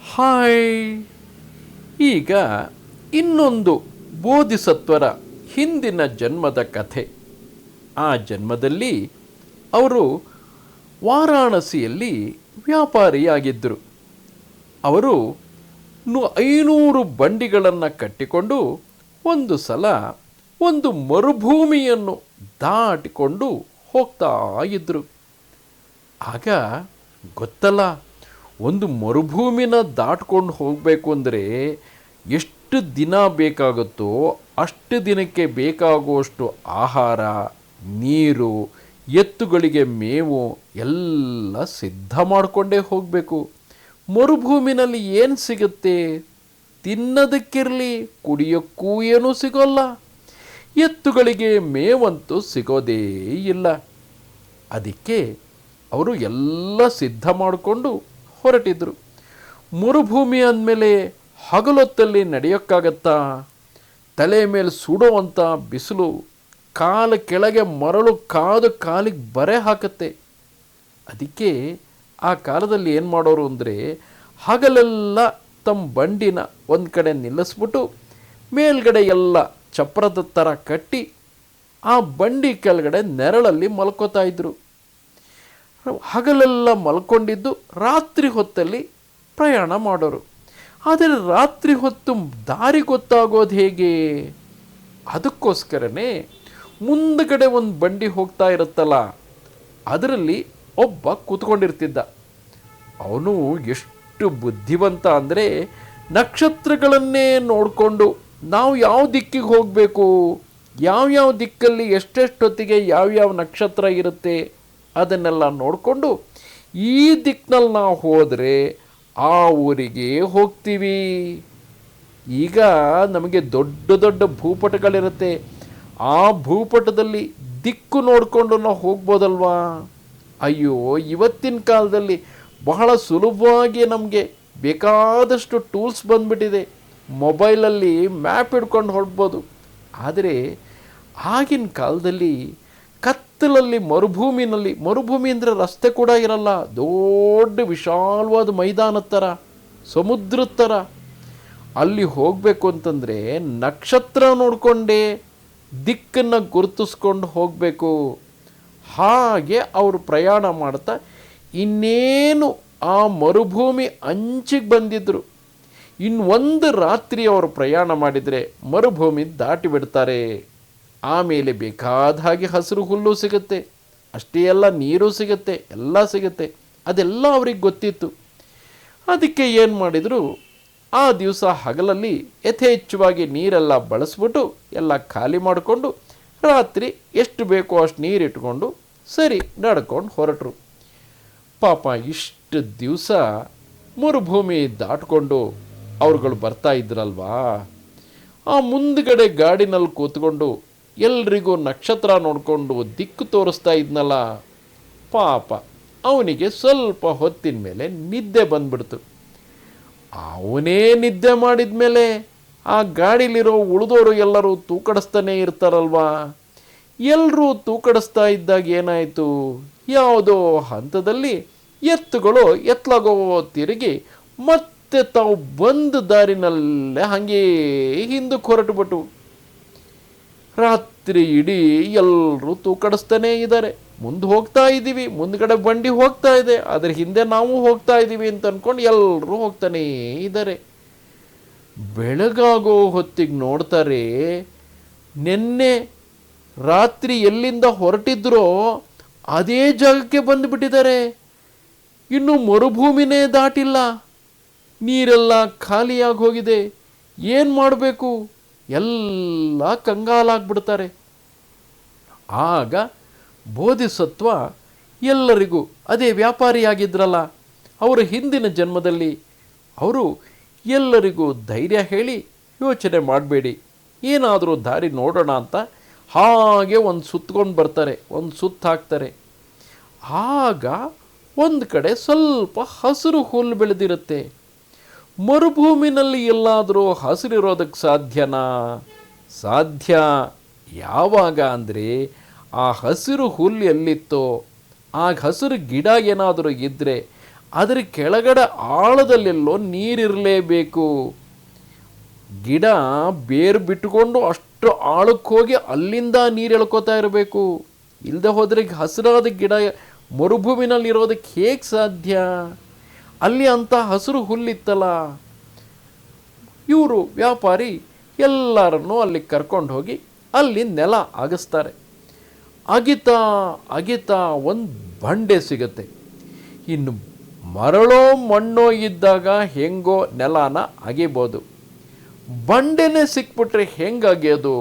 Hi. ಈಗ ಇನ್ನೊಂದು ಬೋಧಿಸತ್ವರ ಹಿಂದಿನ ಜನ್ಮದ ಕಥೆ. ಆ ಜನ್ಮದಲ್ಲಿ ಅವರು ವಾರಾಣಸಿಯಲ್ಲಿ ವ್ಯಾಪಾರಿಯಾಗಿದ್ದರು. ಅವರು 500 ಬಂಡಿಗಳನ್ನು ಕಟ್ಟಿಕೊಂಡು ಒಂದು ಸಲ ಒಂದು ಮರುಭೂಮಿಯನ್ನು ದಾಟಿಕೊಂಡು ಹೋಗ್ತಾ ಇದ್ದರು. ಆಗ ಗೊತ್ತಲ್ಲ, ಒಂದು ಮರುಭೂಮಿನ ದಾಟ್ಕೊಂಡು ಹೋಗಬೇಕು ಅಂದರೆ ಎಷ್ಟು ದಿನ ಬೇಕಾಗುತ್ತೋ ಅಷ್ಟು ದಿನಕ್ಕೆ ಬೇಕಾಗುವಷ್ಟು ಆಹಾರ, ನೀರು, ಎತ್ತುಗಳಿಗೆ ಮೇವು ಎಲ್ಲ ಸಿದ್ಧ ಮಾಡಿಕೊಂಡೇ ಹೋಗಬೇಕು. ಮರುಭೂಮಿನಲ್ಲಿ ಏನು ಸಿಗುತ್ತೆ? ತಿನ್ನೋದಕ್ಕಿರಲಿ, ಕುಡಿಯೋಕ್ಕೂ ಏನೂ ಸಿಗೋಲ್ಲ. ಎತ್ತುಗಳಿಗೆ ಮೇವಂತೂ ಸಿಗೋದೇ ಇಲ್ಲ. ಅದಕ್ಕೆ ಅವರು ಎಲ್ಲ ಸಿದ್ಧ ಮಾಡಿಕೊಂಡು ಹೊರಟಿದ್ರು. ಮರುಭೂಮಿ ಅಂದಮೇಲೆ ಹಗಲೊತ್ತಲ್ಲಿ ನಡೆಯೋಕ್ಕಾಗತ್ತಾ? ತಲೆ ಮೇಲೆ ಸುಡೋವಂಥ ಬಿಸಿಲು, ಕಾಲ ಕೆಳಗೆ ಮರಳು ಕಾದು ಕಾಲಿಗೆ ಬರೆ ಹಾಕತ್ತೆ. ಅದಕ್ಕೆ ಆ ಕಾಲದಲ್ಲಿ ಏನು ಮಾಡೋರು ಅಂದರೆ, ಹಗಲೆಲ್ಲ ತಮ್ಮ ಬಂಡಿನ ಒಂದು ಕಡೆ ನಿಲ್ಲಿಸ್ಬಿಟ್ಟು ಮೇಲ್ಗಡೆ ಎಲ್ಲ ಚಪ್ರದ ಥರ ಕಟ್ಟಿ ಆ ಬಂಡಿ ಕೆಳಗಡೆ ನೆರಳಲ್ಲಿ ಮಲ್ಕೋತಾ ಇದ್ರು. ಹಗಲೆಲ್ಲ ಮಲ್ಕೊಂಡಿದ್ದು ರಾತ್ರಿ ಹೊತ್ತಲ್ಲಿ ಪ್ರಯಾಣ ಮಾಡೋರು. ಆದರೆ ರಾತ್ರಿ ಹೊತ್ತು ದಾರಿ ಗೊತ್ತಾಗೋದು ಹೇಗೆ? ಅದಕ್ಕೋಸ್ಕರನೇ ಮುಂದಗಡೆ ಒಂದು ಬಂಡಿ ಹೋಗ್ತಾ ಇರುತ್ತಲ್ಲ, ಅದರಲ್ಲಿ ಒಬ್ಬ ಕೂತ್ಕೊಂಡಿರ್ತಿದ್ದ. ಅವನು ಎಷ್ಟು ಬುದ್ಧಿವಂತ ಅಂದರೆ, ನಕ್ಷತ್ರಗಳನ್ನೇ ನೋಡಿಕೊಂಡು ನಾವು ಯಾವ ದಿಕ್ಕಿಗೆ ಹೋಗಬೇಕು, ಯಾವ್ಯಾವ ದಿಕ್ಕಲ್ಲಿ ಎಷ್ಟೆಷ್ಟೊತ್ತಿಗೆ ಯಾವ್ಯಾವ ನಕ್ಷತ್ರ ಇರುತ್ತೆ ಅದನ್ನೆಲ್ಲ ನೋಡಿಕೊಂಡು ಈ ದಿಕ್ಕಿನಲ್ಲಿ ನಾವು ಹೋದರೆ ಆ ಊರಿಗೆ ಹೋಗ್ತೀವಿ. ಈಗ ನಮಗೆ ದೊಡ್ಡ ದೊಡ್ಡ ಭೂಪಟಗಳಿರುತ್ತೆ, ಆ ಭೂಪಟದಲ್ಲಿ ದಿಕ್ಕು ನೋಡಿಕೊಂಡು ನಾವು ಹೋಗ್ಬೋದಲ್ವಾ? ಅಯ್ಯೋ, ಇವತ್ತಿನ ಕಾಲದಲ್ಲಿ ಬಹಳ ಸುಲಭವಾಗಿ ನಮಗೆ ಬೇಕಾದಷ್ಟು ಟೂಲ್ಸ್ ಬಂದ್ಬಿಟ್ಟಿದೆ. ಮೊಬೈಲಲ್ಲಿ ಮ್ಯಾಪ್ ಹಿಡ್ಕೊಂಡು ಹೊರಡ್ಬೋದು. ಆದರೆ ಆಗಿನ ಕಾಲದಲ್ಲಿ ಕತ್ತಲಲ್ಲಿ ಮರುಭೂಮಿ ಅಂದರೆ ರಸ್ತೆ ಕೂಡ ಇರಲ್ಲ, ದೊಡ್ಡ ವಿಶಾಲವಾದ ಮೈದಾನದ ಥರ, ಸಮುದ್ರದ ಥರ. ಅಲ್ಲಿ ಹೋಗಬೇಕು ಅಂತಂದರೆ ನಕ್ಷತ್ರ ನೋಡಿಕೊಂಡೇ ದಿಕ್ಕನ್ನು ಗುರುತಿಸ್ಕೊಂಡು ಹೋಗಬೇಕು. ಹಾಗೆ ಅವರು ಪ್ರಯಾಣ ಮಾಡ್ತಾ ಇನ್ನೇನು ಆ ಮರುಭೂಮಿ ಅಂಚಿಗೆ ಬಂದಿದ್ದರು. ಇನ್ನೊಂದು ರಾತ್ರಿ ಅವರು ಪ್ರಯಾಣ ಮಾಡಿದರೆ ಮರುಭೂಮಿ ದಾಟಿ ಬಿಡ್ತಾರೆ. ಆಮೇಲೆ ಬೇಕಾದ ಹಾಗೆ ಹಸಿರು ಹುಲ್ಲು ಸಿಗುತ್ತೆ, ಅಷ್ಟೇ ಅಲ್ಲ, ನೀರು ಸಿಗುತ್ತೆ, ಎಲ್ಲ ಸಿಗುತ್ತೆ. ಅದೆಲ್ಲ ಅವ್ರಿಗೆ ಗೊತ್ತಿತ್ತು. ಅದಕ್ಕೆ ಏನು ಮಾಡಿದರು, ಆ ದಿವಸ ಹಗಲಲ್ಲಿ ಯಥೇಚ್ಛವಾಗಿ ನೀರೆಲ್ಲ ಬಳಸ್ಬಿಟ್ಟು ಎಲ್ಲ ಖಾಲಿ ಮಾಡಿಕೊಂಡು ರಾತ್ರಿ ಎಷ್ಟು ಬೇಕೋ ಅಷ್ಟು ನೀರಿಟ್ಕೊಂಡು ಸರಿ ನಡ್ಕೊಂಡು ಹೊರಟರು. ಪಾಪ ಇಷ್ಟು ದಿವಸ ಮರುಭೂಮಿ ದಾಟ್ಕೊಂಡು ಅವ್ರುಗಳು ಬರ್ತಾ ಇದ್ರಲ್ವಾ, ಆ ಮುಂದ್ಗಡೆ ಗಾಡಿನಲ್ಲಿ ಕೂತ್ಕೊಂಡು ಎಲ್ರಿಗೂ ನಕ್ಷತ್ರ ನೋಡಿಕೊಂಡು ದಿಕ್ಕು ತೋರಿಸ್ತಾ ಇದ್ನಲ್ಲ, ಪಾಪ ಅವನಿಗೆ ಸ್ವಲ್ಪ ಹೊತ್ತಿನ ಮೇಲೆ ನಿದ್ದೆ ಬಂದ್ಬಿಡ್ತು. ಅವನೇ ನಿದ್ದೆ ಮಾಡಿದ ಮೇಲೆ ಆ ಗಾಡೀಲಿರೋ ಉಳಿದವರು ಎಲ್ಲರೂ ತೂಕಡಿಸ್ತಾನೆ ಇರ್ತಾರಲ್ವಾ. ಎಲ್ಲರೂ ತೂಕಡಿಸ್ತಾ ಇದ್ದಾಗ ಏನಾಯಿತು, ಯಾವುದೋ ಹಂತದಲ್ಲಿ ಎತ್ತುಗಳು ಎತ್ತಲಾಗೋ ತಿರುಗಿ ಮತ್ತೆ ತಾವು ಬಂದ ದಾರಿನಲ್ಲೇ ಹಾಗೇ ಹಿಂದಕ್ಕೆ ಹೊರಟುಬಿಟ್ಟು ರಾತ್ರಿ ಇಡೀ ಎಲ್ಲರೂ ತೂಕಡಿಸ್ತಾನೇ ಇದ್ದಾರೆ. ಮುಂದೆ ಹೋಗ್ತಾ ಇದ್ದೀವಿ, ಮುಂದ್ಗಡೆ ಬಂಡಿ ಹೋಗ್ತಾ ಇದೆ, ಅದ್ರ ಹಿಂದೆ ನಾವು ಹೋಗ್ತಾ ಇದ್ದೀವಿ ಅಂತ ಅಂದ್ಕೊಂಡು ಎಲ್ಲರೂ ಹೋಗ್ತಾನೇ ಇದ್ದಾರೆ. ಬೆಳಗಾಗೋ ಹೊತ್ತಿಗೆ ನೋಡ್ತಾರೆ, ನಿನ್ನೆ ರಾತ್ರಿ ಎಲ್ಲಿಂದ ಹೊರಟಿದ್ರೋ ಅದೇ ಜಾಗಕ್ಕೆ ಬಂದುಬಿಟ್ಟಿದ್ದಾರೆ. ಇನ್ನು ಮರುಭೂಮಿನೇ ದಾಟಿಲ್ಲ, ನೀರೆಲ್ಲ ಖಾಲಿಯಾಗಿ ಹೋಗಿದೆ. ಏನು ಮಾಡಬೇಕು? ಎಲ್ಲ ಕಂಗಾಲಾಗ್ಬಿಡ್ತಾರೆ. ಆಗ ಬೋಧಿಸತ್ವ ಎಲ್ಲರಿಗೂ, ಅದೇ ವ್ಯಾಪಾರಿಯಾಗಿದ್ರಲ್ಲ ಅವರು ಹಿಂದಿನ ಜನ್ಮದಲ್ಲಿ, ಅವರು ಎಲ್ಲರಿಗೂ ಧೈರ್ಯ ಹೇಳಿ, ಯೋಚನೆ ಮಾಡಬೇಡಿ, ಏನಾದರೂ ದಾರಿ ನೋಡೋಣ ಅಂತ ಹಾಗೆ ಒಂದು ಸುತ್ತಕೊಂಡು ಬರ್ತಾರೆ, ಒಂದು ಸುತ್ತ ಹಾಕ್ತಾರೆ. ಆಗ ಒಂದು ಕಡೆ ಸ್ವಲ್ಪ ಹಸಿರು ಹುಲ್ಲು ಬೆಳೆದಿರುತ್ತೆ. ಮರುಭೂಮಿನಲ್ಲಿ ಎಲ್ಲಾದರೂ ಹಸಿರಿರೋದಕ್ಕೆ ಸಾಧ್ಯನಾ? ಸಾಧ್ಯ. ಯಾವಾಗ ಅಂದರೆ ಆ ಹಸಿರು ಹುಲ್ಲು ಎಲ್ಲಿತ್ತೋ, ಆ ಹಸಿರು ಗಿಡ ಏನಾದರೂ ಇದ್ದರೆ ಅದರ ಕೆಳಗಡೆ ಆಳದಲ್ಲೆಲ್ಲೋ ನೀರಿರಲೇಬೇಕು. ಗಿಡ ಬೇರು ಬಿಟ್ಟುಕೊಂಡು ಅಷ್ಟು ಆಳಕ್ಕೆ ಹೋಗಿ ಅಲ್ಲಿಂದ ನೀರು ಎಳ್ಕೋತಾ ಇರಬೇಕು. ಇಲ್ಲದೆ ಹೋದರೆ ಹಸಿರಾದ ಗಿಡ ಮರುಭೂಮಿನಲ್ಲಿರೋದಕ್ಕೆ ಹೇಗೆ ಸಾಧ್ಯ? ಅಲ್ಲಿ ಅಂಥ ಹಸಿರು ಹುಲ್ಲಿತ್ತಲ್ಲ. ಇವರು ವ್ಯಾಪಾರಿ ಎಲ್ಲರನ್ನೂ ಅಲ್ಲಿ ಕರ್ಕೊಂಡು ಹೋಗಿ ಅಲ್ಲಿ ನೆಲ ಅಗಿಸ್ತಾರೆ. ಅಗಿತಾ ಅಗಿತಾ ಒಂದು ಬಂಡೆ ಸಿಗುತ್ತೆ. ಇನ್ನು ಮರಳೋ ಮಣ್ಣೋ ಇದ್ದಾಗ ಹೆಂಗೋ ನೆಲನ ಅಗಿಬೋದು, ಬಂಡೆನೇ ಸಿಕ್ಬಿಟ್ರೆ ಹೆಂಗೆ ಅಗಿಯೋದು?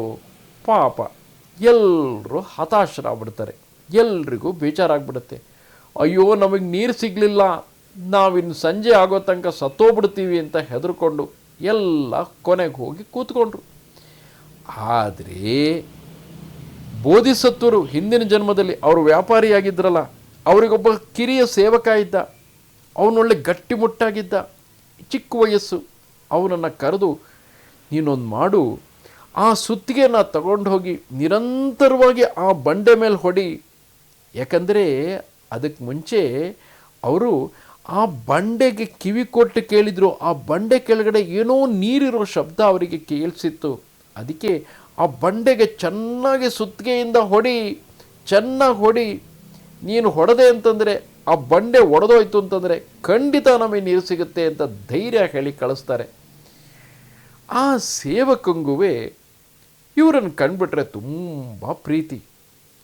ಪಾಪ ಎಲ್ಲರೂ ಹತಾಶರಾಗ್ಬಿಡ್ತಾರೆ. ಎಲ್ರಿಗೂ ಬೇಜಾರಾಗ್ಬಿಡುತ್ತೆ. ಅಯ್ಯೋ, ನಮಗೆ ನೀರು ಸಿಗಲಿಲ್ಲ, ನಾವಿನ್ನು ಸಂಜೆ ಆಗೋ ತನಕ ಸತ್ತೋಗ್ಬಿಡ್ತೀವಿ ಅಂತ ಹೆದರ್ಕೊಂಡು ಎಲ್ಲ ಕೊನೆಗೆ ಹೋಗಿ ಕೂತ್ಕೊಂಡ್ರು. ಆದರೆ ಬೋಧಿಸತ್ವರು ಹಿಂದಿನ ಜನ್ಮದಲ್ಲಿ ಅವರು ವ್ಯಾಪಾರಿಯಾಗಿದ್ರಲ್ಲ, ಅವರಿಗೊಬ್ಬ ಕಿರಿಯ ಸೇವಕ ಇದ್ದ. ಅವನೊಳ್ಳೆ ಗಟ್ಟಿಮುಟ್ಟಾಗಿದ್ದ, ಚಿಕ್ಕ ವಯಸ್ಸು. ಅವನನ್ನು ಕರೆದು, ನೀನೊಂದು ಮಾಡು, ಆ ಸುತ್ತಿಗೆನ ತಗೊಂಡು ಹೋಗಿ ನಿರಂತರವಾಗಿ ಆ ಬಂಡೆ ಮೇಲೆ ಹೊಡಿ. ಯಾಕಂದರೆ ಅದಕ್ಕೆ ಮುಂಚೆ ಅವರು ಆ ಬಂಡೆಗೆ ಕಿವಿ ಕೊಟ್ಟು ಕೇಳಿದರು. ಆ ಬಂಡೆ ಕೆಳಗಡೆ ಏನೋ ನೀರಿರೋ ಶಬ್ದ ಅವರಿಗೆ ಕೇಳಿಸಿತ್ತು. ಅದಕ್ಕೆ ಆ ಬಂಡೆಗೆ ಚೆನ್ನಾಗಿ ಸುತ್ತಿಗೆಯಿಂದ ಹೊಡಿ, ಚೆನ್ನಾಗಿ ಹೊಡಿ. ನೀನು ಹೊಡೆದೆ ಅಂತಂದರೆ, ಆ ಬಂಡೆ ಒಡೆದೋಯ್ತು ಅಂತಂದರೆ ಖಂಡಿತ ನಮಗೆ ನೀರು ಸಿಗುತ್ತೆ ಅಂತ ಧೈರ್ಯ ಹೇಳಿ ಕಳಿಸ್ತಾರೆ. ಆ ಸೇವಕಂಗೂ ಇವರನ್ನು ಕಂಡುಬಿಟ್ರೆ ತುಂಬ ಪ್ರೀತಿ.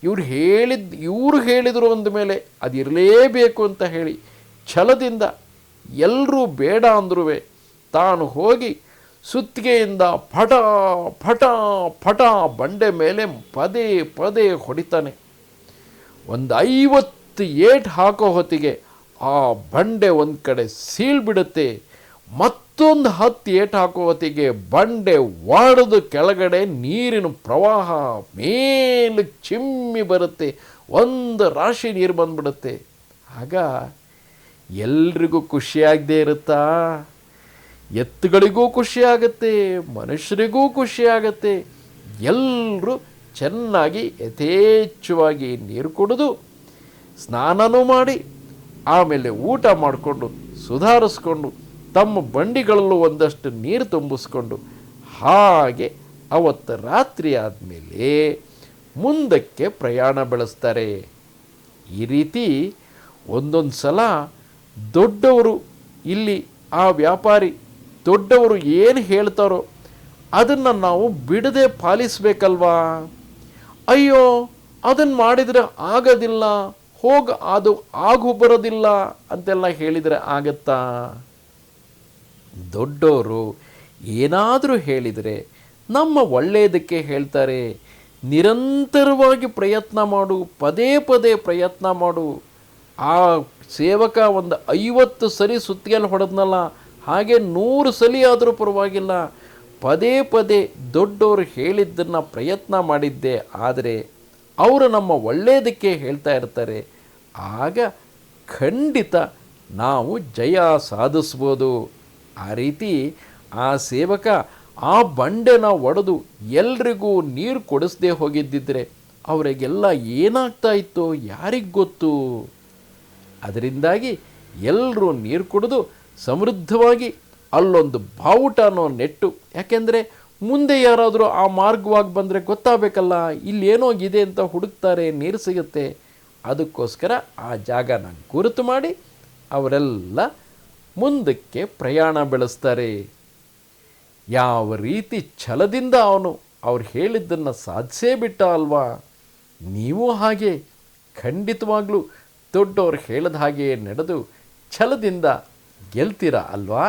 ಇವರು ಹೇಳಿದರು ಅಂದಮೇಲೆ ಅದಿರಲೇಬೇಕು ಅಂತ ಹೇಳಿ ಛಲದಿಂದ ಎಲ್ಲರೂ ಬೇಡ ಅಂದ್ರೂ ತಾನು ಹೋಗಿ ಸುತ್ತಿಗೆಯಿಂದ ಪಟ ಪಟ ಪಟ ಬಂಡೆ ಮೇಲೆ ಪದೇ ಪದೇ ಹೊಡಿತಾನೆ. ಒಂದು 50 ಏಟು ಹಾಕೋ ಹೊತ್ತಿಗೆ ಆ ಬಂಡೆ ಒಂದು ಕಡೆ ಸೀಳ್ಬಿಡುತ್ತೆ. ಮತ್ತೊಂದು 10 ಏಟು ಹಾಕೋ ಹೊತ್ತಿಗೆ ಬಂಡೆ ಒಡೆದು ಕೆಳಗಡೆ ನೀರಿನ ಪ್ರವಾಹ ಮೇಲೆ ಚಿಮ್ಮಿ ಬರುತ್ತೆ. ಒಂದು ರಾಶಿ ನೀರು ಬಂದ್ಬಿಡುತ್ತೆ. ಆಗ ಎಲ್ರಿಗೂ ಖುಷಿಯಾಗದೇ ಇರುತ್ತಾ? ಎತ್ತುಗಳಿಗೂ ಖುಷಿಯಾಗತ್ತೆ, ಮನುಷ್ಯರಿಗೂ ಖುಷಿಯಾಗತ್ತೆ. ಎಲ್ಲರೂ ಚೆನ್ನಾಗಿ ಯಥೇಚ್ಛವಾಗಿ ನೀರು ಕುಡಿದು ಸ್ನಾನನೂ ಮಾಡಿ ಆಮೇಲೆ ಊಟ ಮಾಡಿಕೊಂಡು ಸುಧಾರಿಸ್ಕೊಂಡು ತಮ್ಮ ಬಂಡಿಗಳಲ್ಲೂ ಒಂದಷ್ಟು ನೀರು ತುಂಬಿಸ್ಕೊಂಡು ಹಾಗೆ ಅವತ್ತು ರಾತ್ರಿ ಆದಮೇಲೆ ಮುಂದಕ್ಕೆ ಪ್ರಯಾಣ ಬೆಳೆಸ್ತಾರೆ. ಈ ರೀತಿ ಒಂದೊಂದು ಸಲ ದೊಡ್ಡವರು, ಇಲ್ಲಿ ಆ ವ್ಯಾಪಾರಿ ದೊಡ್ಡವರು ಏನು ಹೇಳ್ತಾರೋ ಅದನ್ನು ನಾವು ಬಿಡದೆ ಪಾಲಿಸಬೇಕಲ್ವಾ? ಅಯ್ಯೋ, ಅದನ್ನು ಮಾಡಿದರೆ ಆಗೋದಿಲ್ಲ, ಅದು ಆಗು ಬರೋದಿಲ್ಲ ಅಂತೆಲ್ಲ ಹೇಳಿದರೆ ಆಗತ್ತಾ? ದೊಡ್ಡವರು ಏನಾದರೂ ಹೇಳಿದರೆ ನಮ್ಮ ಒಳ್ಳೆಯದಕ್ಕೆ ಹೇಳ್ತಾರೆ. ನಿರಂತರವಾಗಿ ಪ್ರಯತ್ನ ಮಾಡು, ಪದೇ ಪದೇ ಪ್ರಯತ್ನ ಮಾಡು. ಆ ಸೇವಕ ಒಂದು 50 ಸರಿ ಸುತ್ತಿಗೆಯಲ್ಲಿ ಹೊಡೆದ್ನಲ್ಲ, ಹಾಗೆ 100 ಸಲ ಆದರೂ ಪರವಾಗಿಲ್ಲ, ಪದೇ ಪದೇ ದೊಡ್ಡವರು ಹೇಳಿದ್ದನ್ನು ಪ್ರಯತ್ನ ಮಾಡಿದ್ದೆ ಆದರೆ ಅವರು ನಮ್ಮ ಒಳ್ಳೆಯದಕ್ಕೆ ಹೇಳ್ತಾ ಇರ್ತಾರೆ. ಆಗ ಖಂಡಿತ ನಾವು ಜಯ ಸಾಧಿಸ್ಬೋದು. ಆ ರೀತಿ ಆ ಸೇವಕ ಆ ಬಂಡೆನ ಒಡೆದು ಎಲ್ರಿಗೂ ನೀರು ಕೊಡಿಸದೆ ಹೋಗಿದ್ದಿದ್ರೆ ಅವರಿಗೆಲ್ಲ ಏನಾಗ್ತಾ ಇತ್ತೋ ಯಾರಿಗೆ ಗೊತ್ತು? ಅದರಿಂದಾಗಿ ಎಲ್ಲರೂ ನೀರು ಕುಡಿದು ಸಮೃದ್ಧವಾಗಿ ಅಲ್ಲೊಂದು ಬಾವುಟನೋ ನೆಟ್ಟು, ಯಾಕೆಂದರೆ ಮುಂದೆ ಯಾರಾದರೂ ಆ ಮಾರ್ಗವಾಗಿ ಬಂದರೆ ಗೊತ್ತಾಗಬೇಕಲ್ಲ, ಇಲ್ಲೇನೋಗಿದೆ ಅಂತ ಹುಡುಕ್ತಾರೆ, ನೀರು ಸಿಗುತ್ತೆ. ಅದಕ್ಕೋಸ್ಕರ ಆ ಜಾಗನ ಗುರುತು ಮಾಡಿ ಅವರೆಲ್ಲ ಮುಂದಕ್ಕೆ ಪ್ರಯಾಣ ಬೆಳೆಸ್ತಾರೆ. ಯಾವ ರೀತಿ ಛಲದಿಂದ ಅವ್ರು ಹೇಳಿದ್ದನ್ನು ಸಾಧಿಸೇ ಬಿಟ್ಟ ಅಲ್ವಾ? ನೀವು ಹಾಗೆ ಖಂಡಿತವಾಗ್ಲೂ ದೊಡ್ಡವ್ರು ಹೇಳಿದ ಹಾಗೆ ನಡೆದು ಛಲದಿಂದ ಗೆಲ್ತೀರಾ ಅಲ್ವಾ?